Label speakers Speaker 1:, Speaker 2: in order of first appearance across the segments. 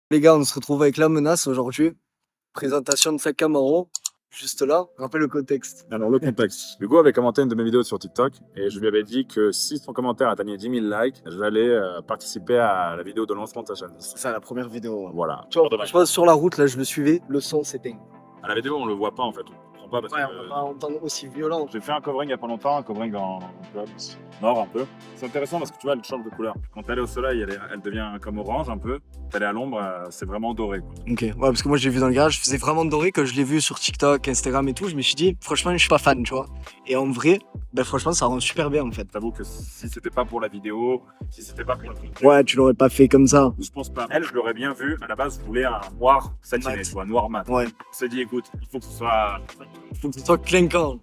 Speaker 1: Les gars, on se retrouve avec La Menace aujourd'hui. Présentation de sa Camaro, juste là. Rappelle le contexte.
Speaker 2: Alors, le contexte. Hugo avait commenté une de mes vidéos sur TikTok et je lui avais dit que si son commentaire atteignait 10 000 likes, j'allais participer à la vidéo de lancement de sa chaîne.
Speaker 1: C'est ça, la première vidéo.
Speaker 2: Voilà.
Speaker 1: Tu vois, je vois sur la route, là, je le suivais, le son s'éteint.
Speaker 2: À la vidéo, on le voit pas en fait. On comprend pas parce
Speaker 1: Ouais, on va pas entendre aussi violent.
Speaker 2: j'ai fait un covering il y a pas longtemps, un covering en nord un peu. C'est intéressant parce que tu vois, elle change de couleur. Quand elle est au soleil, elle devient comme orange un peu. Quand elle est à l'ombre, c'est vraiment doré, quoi.
Speaker 1: Ok, ouais, parce que moi, je l'ai vu dans le garage, je faisais vraiment doré. Quand je l'ai vu sur TikTok, Instagram et tout, je me suis dit, franchement, je suis pas fan, tu vois. Et en vrai, ben franchement, ça rend super bien en fait.
Speaker 2: J'avoue que si c'était pas pour la vidéo, si c'était pas pour le
Speaker 1: Ouais, tu l'aurais pas fait comme ça.
Speaker 2: je pense pas. Elle, je l'aurais bien vu. À la base, je voulais un noir satiné,
Speaker 1: Mat.
Speaker 2: tu vois, noir mat.
Speaker 1: Ouais,
Speaker 2: On s'est dit, écoute, il faut que ce soit.
Speaker 1: faut que ce soit clinquant.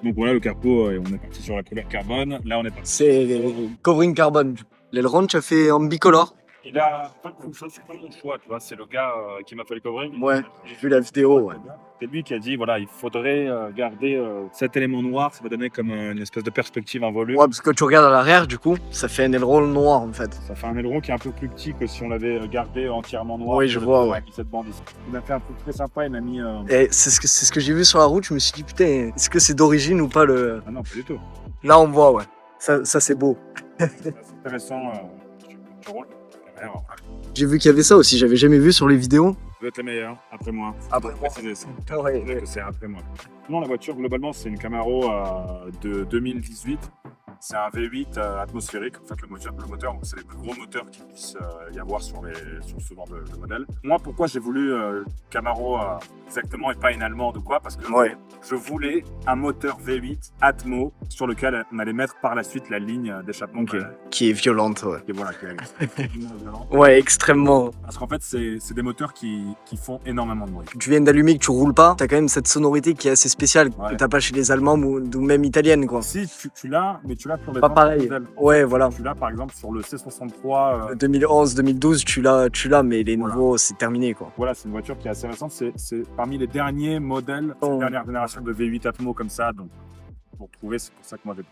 Speaker 2: Donc voilà, le carpo, on est parti sur la couleur carbone. Là, on est parti.
Speaker 1: C'est covering carbone. L'aileron, tu as fait en bicolore.
Speaker 2: Il a. C'est pas mon choix, tu vois. C'est le gars qui m'a fait le covering.
Speaker 1: Ouais, j'ai vu la vidéo, ouais.
Speaker 2: C'est lui qui a dit, voilà, il faudrait garder cet élément noir. Ça va donner comme une espèce de perspective en volume.
Speaker 1: Ouais, parce que quand tu regardes à l'arrière, du coup, ça fait un aileron noir en fait.
Speaker 2: Ça fait un aileron qui est un peu plus petit que si on l'avait gardé entièrement noir.
Speaker 1: Oui, je vois, ouais.
Speaker 2: Cette bande ici. Il m'a fait un truc très sympa. Il m'a mis.
Speaker 1: Et c'est ce que j'ai vu sur la route, je me suis dit, putain, est-ce que c'est d'origine ou pas le.
Speaker 2: Ah non, pas du tout.
Speaker 1: Là, on voit, ouais. Ça c'est beau.
Speaker 2: C'est intéressant. Tu roules. Voilà.
Speaker 1: J'ai vu qu'il y avait ça aussi, j'avais jamais vu sur les vidéos.
Speaker 2: Vous êtes les meilleurs, après moi.
Speaker 1: Après moi.
Speaker 2: Précisez ça.
Speaker 1: Ouais.
Speaker 2: Que c'est après moi. Non, la voiture, globalement, c'est une Camaro de 2018. C'est un V8 atmosphérique. En fait, le moteur, c'est les plus gros moteurs qu'il puisse y avoir sur ce genre de modèle. Moi, pourquoi j'ai voulu Camaro exactement et pas une allemande ou quoi? Parce que
Speaker 1: Ouais.
Speaker 2: je voulais un moteur V8 Atmo sur lequel on allait mettre par la suite la ligne d'échappement.
Speaker 1: Ok. Qui est violente, ouais.
Speaker 2: Et voilà, qui est violente.
Speaker 1: Ouais, extrêmement.
Speaker 2: Parce qu'en fait, c'est des moteurs qui font énormément de bruit.
Speaker 1: Tu viens d'allumer que tu roules pas, t'as quand même cette sonorité qui est assez spéciale,
Speaker 2: Ouais.
Speaker 1: que t'as pas chez les Allemands ou même italiennes, quoi.
Speaker 2: Si, tu l'as, mais tu l'as sur les
Speaker 1: Pas
Speaker 2: anciens
Speaker 1: pareil.
Speaker 2: modèles.
Speaker 1: Ouais, voilà.
Speaker 2: Tu l'as par exemple sur le C63.
Speaker 1: 2011, 2012, tu l'as, mais les
Speaker 2: Voilà.
Speaker 1: nouveaux, c'est terminé, quoi.
Speaker 2: Voilà, c'est une voiture qui est assez récente. C'est parmi les derniers modèles,
Speaker 1: Oh.
Speaker 2: dernière génération de V8 Atmo comme ça. Donc, pour trouver, c'est pour ça que moi j'ai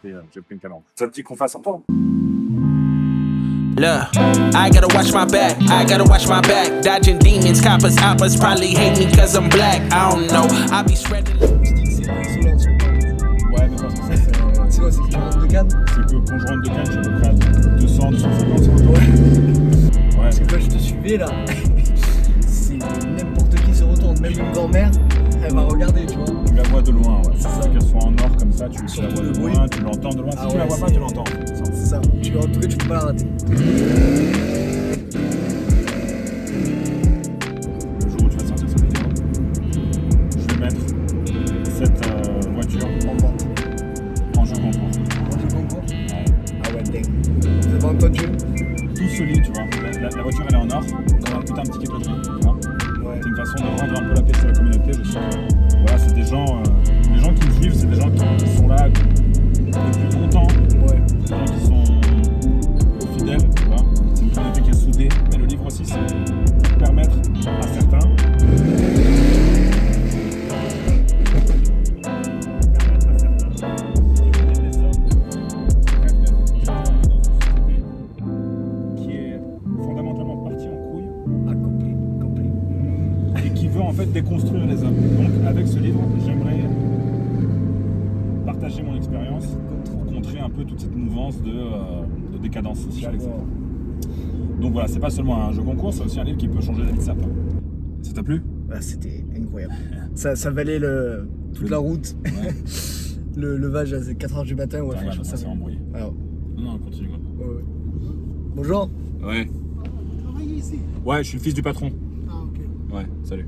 Speaker 2: pris une Camaro. Ça te dit qu'on fasse un tour?
Speaker 3: Look, I gotta watch my back, I gotta watch my back. Dodging demons, coppers, hoppers probably hate me cause I'm black. I don't know, I be spreading.
Speaker 2: Ouais, mais parce que ça,
Speaker 1: C'est quoi, c'est qui rentre de canne?
Speaker 2: c'est que quand je rentre de canne, je suis à peu près à 200, 250 sur le tour. Ouais,
Speaker 1: Parce que quand je te suivais là, c'est n'importe qui se retourne, même une grand-mère, elle va regarder, tu vois.
Speaker 2: tu la vois de loin, ouais.
Speaker 1: C'est ça.
Speaker 2: Qu'elle soit en or comme ça, tu la
Speaker 1: Surtout
Speaker 2: vois
Speaker 1: le
Speaker 2: de
Speaker 1: bruit.
Speaker 2: loin, tu l'entends de loin. Si
Speaker 1: Ah
Speaker 2: tu la
Speaker 1: ouais,
Speaker 2: vois pas,
Speaker 1: c'est-
Speaker 2: tu l'entends.
Speaker 1: C'est ça. En tout cas, tu peux pas la rater.
Speaker 2: Le jour où tu vas sortir cette vidéo, je vais mettre cette voiture
Speaker 1: En vente.
Speaker 2: en jeu concours.
Speaker 1: En jeu concours.
Speaker 2: Ouais.
Speaker 1: Ah ouais, dingue. Vous avez entendu?
Speaker 2: Tout solide, tu vois. La voiture, elle est en or. On a un putain de ticket de loterie, tu vois.
Speaker 1: Ouais.
Speaker 2: C'est une façon de rendre un peu la paix sur la communauté. Je sais que, voilà, c'est des gens qui me suivent, c'est des gens qui sont là depuis longtemps.
Speaker 1: Ouais.
Speaker 2: C'est des gens qui sont fidèles, tu vois. C'est une communauté qui est soudée. Mais le livre aussi, c'est pour permettre à certains qui est fondamentalement partie en couille
Speaker 1: Ah, compris.
Speaker 2: et qui veut en fait déconstruire les hommes. Donc avec ce livre, j'aimerais partager mon expérience pour contrer un peu toute cette mouvance de décadence sociale, etc. Donc voilà, c'est pas seulement un jeu concours, c'est aussi un livre qui peut changer la vie de certains. Ça t'a plu?
Speaker 1: Ah, c'était incroyable. Ça valait toute la route.
Speaker 2: Ouais.
Speaker 1: Le levage à 4h du matin, ouais,
Speaker 2: Regarde,
Speaker 1: franchement, ça
Speaker 2: c'est
Speaker 1: va.
Speaker 2: embrouillé.
Speaker 1: Alors,
Speaker 2: Non, continue.
Speaker 1: ouais. Bonjour.
Speaker 2: Ouais.
Speaker 4: Travaillez ici.
Speaker 2: Ouais, je suis le fils du patron.
Speaker 4: Ah, ok.
Speaker 2: Ouais, salut.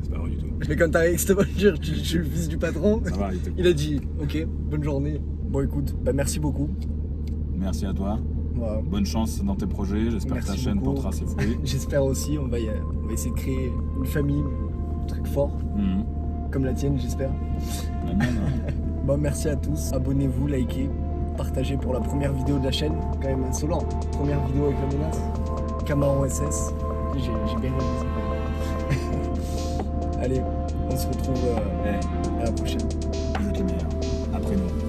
Speaker 2: C'est pas vrai du tout.
Speaker 1: Mais quand t'arrives avec cette voiture, je suis le fils du patron.
Speaker 2: Ça va, il était
Speaker 1: Il a dit, ok, bonne journée. Bon, écoute, bah merci beaucoup.
Speaker 2: Merci à toi.
Speaker 1: Voilà.
Speaker 2: Bonne chance dans tes projets. J'espère que ta
Speaker 1: Merci
Speaker 2: chaîne
Speaker 1: beaucoup.
Speaker 2: portera ses fruits.
Speaker 1: J'espère aussi, on va essayer de créer une famille, un truc fort,
Speaker 2: Mhm.
Speaker 1: comme la tienne, j'espère.
Speaker 2: La mienne, hein.
Speaker 1: Bon, merci à tous. Abonnez-vous, likez, partagez pour la première vidéo de la chaîne. Quand même insolent. Première vidéo avec la menace. Camaro SS. J'ai bien réalisé. Allez, on se retrouve
Speaker 2: Eh,
Speaker 1: à la prochaine.
Speaker 2: vous êtes les meilleurs. Après nous.